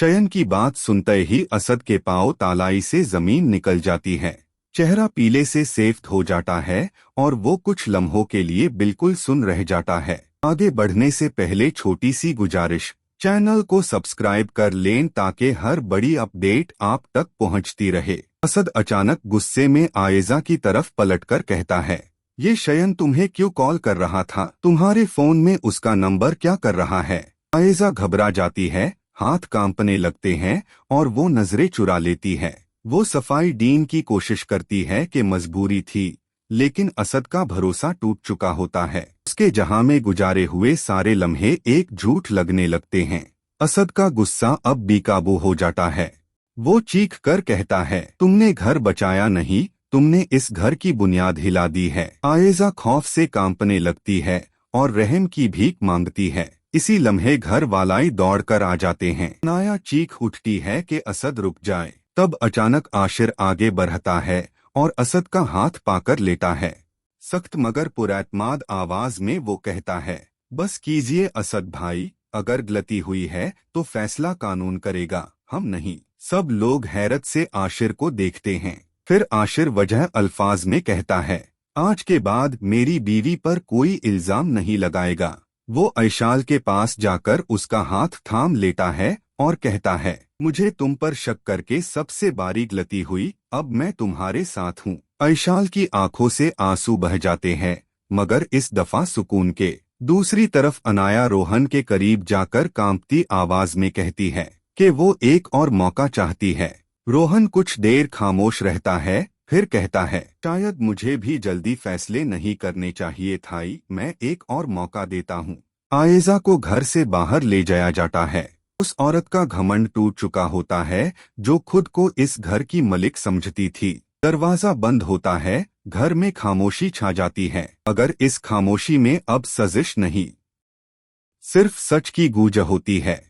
शयन की बात सुनते ही असद के पांव तालाई से जमीन निकल जाती है। चेहरा पीले से सेफ्ट हो जाता है और वो कुछ लम्हों के लिए बिल्कुल सुन रह जाता है। आगे बढ़ने से पहले छोटी सी गुजारिश, चैनल को सब्सक्राइब कर लें ताकि हर बड़ी अपडेट आप तक पहुंचती रहे। असद अचानक गुस्से में आयेजा की तरफ पलटकर कहता है, ये शयन तुम्हें क्यों कॉल कर रहा था? तुम्हारे फोन में उसका नंबर क्या कर रहा है? आयेजा घबरा जाती है, हाथ कांपने लगते हैं और वो नजरें चुरा लेती है। वो सफाई देने की कोशिश करती है कि मजबूरी थी, लेकिन असद का भरोसा टूट चुका होता है। उसके जहां में गुजारे हुए सारे लम्हे एक झूठ लगने लगते हैं। असद का गुस्सा अब बेकाबू हो जाता है। वो चीख कर कहता है, तुमने घर बचाया नहीं, तुमने इस घर की बुनियाद हिला दी है। आयेजा खौफ से कांपने लगती है और रहम की भीख मांगती है। इसी लम्हे घर वालाई दौड़कर आ जाते हैं। नाया चीख उठती है कि असद रुक जाए। तब अचानक आशिर आगे बढ़ता है और असद का हाथ पाकर लेता है। सख्त मगर पुरएतमाद आवाज में वो कहता है, बस कीजिए असद भाई, अगर गलती हुई है तो फैसला कानून करेगा, हम नहीं। सब लोग हैरत से आशिर को देखते हैं। फिर आशिर वजह अल्फाज में कहता है, आज के बाद मेरी बीवी पर कोई इल्जाम नहीं लगाएगा। वो ऐशाल के पास जाकर उसका हाथ थाम लेता है और कहता है, मुझे तुम पर शक करके सबसे बड़ी गलती हुई, अब मैं तुम्हारे साथ हूँ। ऐशाल की आंखों से आंसू बह जाते हैं, मगर इस दफा सुकून के। दूसरी तरफ अनाया रोहन के करीब जाकर कांपती आवाज में कहती है कि वो एक और मौका चाहती है। रोहन कुछ देर खामोश रहता है, फिर कहता है, शायद मुझे भी जल्दी फैसले नहीं करने चाहिए था, मैं एक और मौका देता हूँ। आयेजा को घर से बाहर ले जाया जाता है। उस औरत का घमंड टूट चुका होता है जो खुद को इस घर की मलिक समझती थी। दरवाजा बंद होता है, घर में खामोशी छा जाती है। अगर इस खामोशी में अब सजिश नहीं, सिर्फ सच की गूंज होती है।